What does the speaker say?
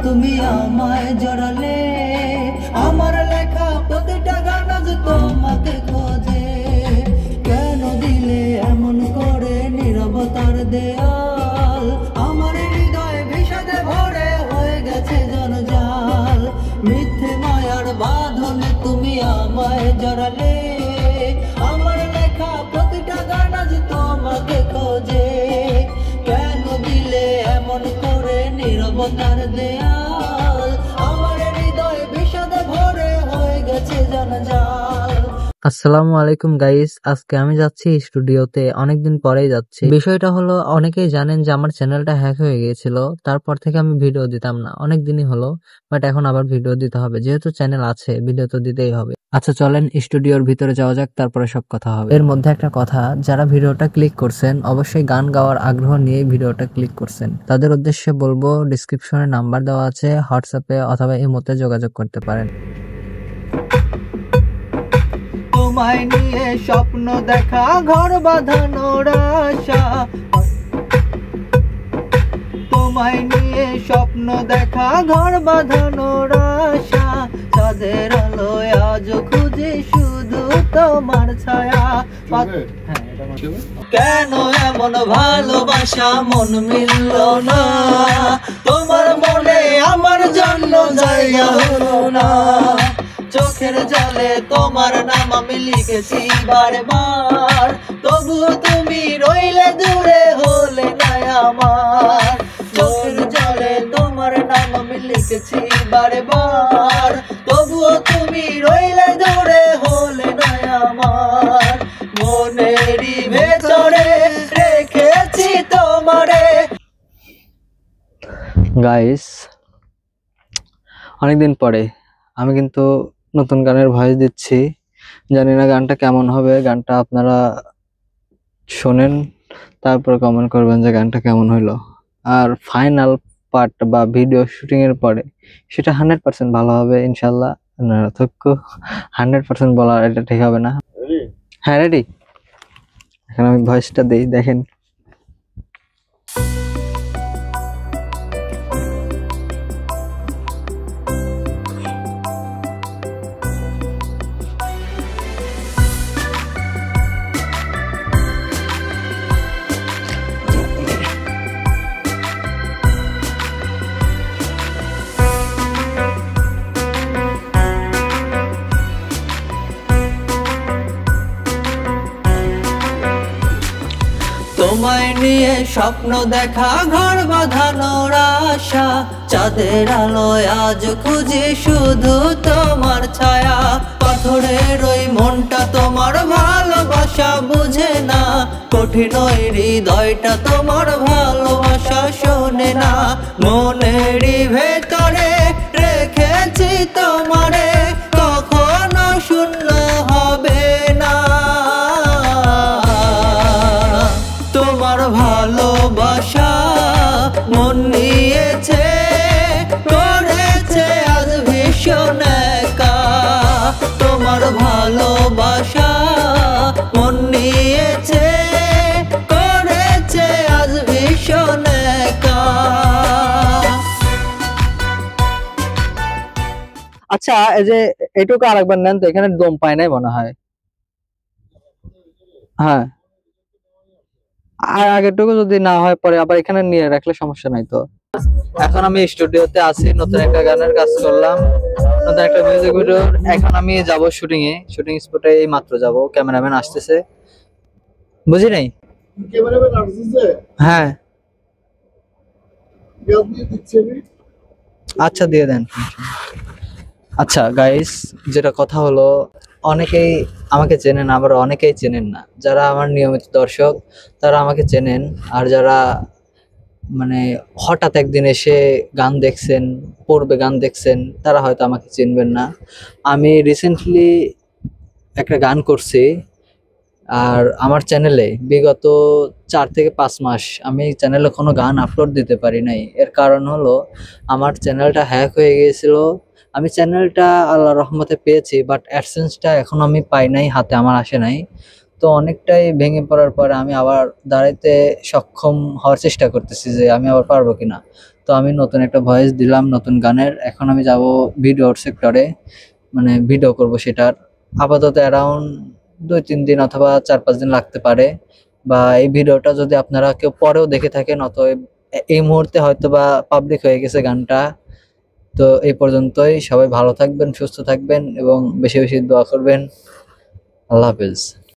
তুমি আমায় জড়ালে, আমার লেখা প্রতিটা গান আজ তোমাকে খোঁজে। কেন দিলে এমন করে নীরবতার দেয়াল, আমার হৃদয় বিষাদে ভরে হয়ে গেছে জঞ্জাল। মিথ্যে মায়ার বাঁধনে তুমি আমায় জড়ালে, আমার লেখা প্রতিটা গান আজ তোমাকে খোঁজে। কেন দিলে এমন করে নীরবতার দেয়াল, আমার হৃদয় বিষাদে ভরে হয়ে গেছে জঞ্জাল। আসসালামু আলাইকুম গাইস, আজকে আমি যাচ্ছি স্টুডিওতে, অনেকদিন পরেই যাচ্ছি। বিষয়টা হলো, অনেকেই জানেন যে আমার চ্যানেলটা হ্যাক হয়ে গিয়েছিল, তারপর থেকে আমি ভিডিও দিতাম না, অনেক দিনই হলো। বাট এখন আবার ভিডিও দিতে হবে, যেহেতু চ্যানেল আছে ভিডিও তো দিতেই হবে। আচ্ছা চলেন স্টুডিওর ভিতরে যাওয়া যাক, তারপরে সব কথা হবে। এর মধ্যে একটা কথা, যারা ভিডিওটা ক্লিক করছেন অবশ্যই গান গাওয়ার আগ্রহ নিয়ে ভিডিওটা ক্লিক করছেন, তাদের উদ্দেশ্যে বলবো ডিসক্রিপশনে নাম্বার দেওয়া আছে, হোয়াটসঅ্যাপে অথবা ইমোতে যোগাযোগ করতে পারেন। তোমায় নিয়ে স্বপ্ন দেখা, ঘর বাঁধানোর আশা। তোমায় নিয়ে স্বপ্ন দেখা, ঘর বাঁধানোর আশা। চাঁদের আলোয় আজ খুঁজি শুধু তোমার ছায়া। কেন এমন ভালোবাসা মন মিলল না, তোমার মনে আমার জন্য জায়গা হলো না। চোখের জলে তোমার নাম আমি লিখেছি বারবার, তবুও তুমি রইলে দূরে হলে না আমার। চোখের জলে তোমার নাম আমি লিখেছি বারবার, তবুও তুমি রইলে দূরে হলে না আমার। মনেরই ভেতরে রেখেছি তোমারে। গাইস, অনেকদিন পরে আমি কিন্তু নতুন গানের ভয়েস দিচ্ছি, জানি না গানটা কেমন হবে। গানটা আপনারা শোনেন, তারপর কমেন্ট করবেন যে গানটা কেমন হইলো। আর ফাইনাল পার্ট বা ভিডিও শুটিং এর পরে সেটা 100% ভালো হবে ইনশাল্লাহ। 100% বলা এটা ঠিক হবে না। হ্যাঁ রেডি, এখন আমি ভয়েসটা দিই, দেখেন। তোমায় নিয়ে স্বপ্ন দেখা, ঘর বাঁধানোর আশা। চাঁদের আলোয় আজ খুঁজি শুধু তোমার ছায়া। পাথরের ওই মনটা তোমার ভালোবাসা বুঝে না, কঠিন ওই হৃদয়টা তোমার ভালোবাসা শোনে না। মনেরই ভেতরে রেখেছি তোমারে, কখনো শূন্য হবে না। তোমার ভালোবাসা মন নিয়েছে, করেছে আজ ভীষণ একা। তোমার ভালোবাসা মন নিয়েছে, করেছে আজ ভীষণ একা। আচ্ছা, এই যে এইটুকু আরেকবার নেন তো, এখানে দম পায় নাই মনে হয়। হ্যাঁ, আর আগেরটুকু যদি না হয় পরে আবার এখানে নিয়ে রাখলে সমস্যা নাই তো। এখন আমি স্টুডিওতে আছি, নতুন একটা গানের কাজ করলাম, নতুন একটা মিউজিক ভিডিও। এখন আমি যাব শুটিং স্পটে, এই মাত্র যাব, ক্যামেরাম্যান আসতেছে। বুঝি নাই? ক্যামেরাম্যান আসছে? হ্যাঁ, আচ্ছা দিয়ে দেন। আচ্ছা গাইস, যেটা কথা হলো, অনেকেই আমাকে চেনেন, আবার অনেকেই চেনেন না। যারা আমার নিয়মিত দর্শক তারা আমাকে চেনেন, আর যারা মানে হঠাৎ একদিন এসে গান দেখছেন, পূর্বে গান দেখছেন, তারা হয়তো আমাকে চিনবেন না। আমি রিসেন্টলি একটা গান করছি, আর আমার চ্যানেলে বিগত 4 থেকে 5 মাস আমি চ্যানেলে কোনো গান আপলোড দিতে পারি নাই। এর কারণ হলো, আমার চ্যানেলটা হ্যাক হয়ে গিয়েছিল। আমি চ্যানেলটা আল্লাহর রহমতে পেয়েছি, বাট অ্যাডসেন্সটা এখন আমি পাই নাই, হাতে আমার আসে নাই। তো অনেকটাই ভেঙে পড়ার পরে আমি আবার দাঁড়াইতে সক্ষম হওয়ার চেষ্টা করতেছি যে আমি আবার পারবো কিনা। তো আমি নতুন একটা ভয়েস দিলাম নতুন গানের। এখন আমি যাব ভিডিওর সেক্টরে, মানে ভিডিও করব সেটার। আপাতত অ্যারাউন্ড 2-3 দিন অথবা 4-5 দিন লাগতে পারে। বা এই ভিডিওটা যদি আপনারা কেউ পরেও দেখে থাকেন, অতএব এই মুহূর্তে হয়তো বা পাবলিক হয়ে গেছে গানটা। তো এই পর্যন্তই, সবাই ভালো থাকবেন, সুস্থ থাকবেন এবং বেশি বেশি দোয়া করবেন। আল্লাহ হাফেজ।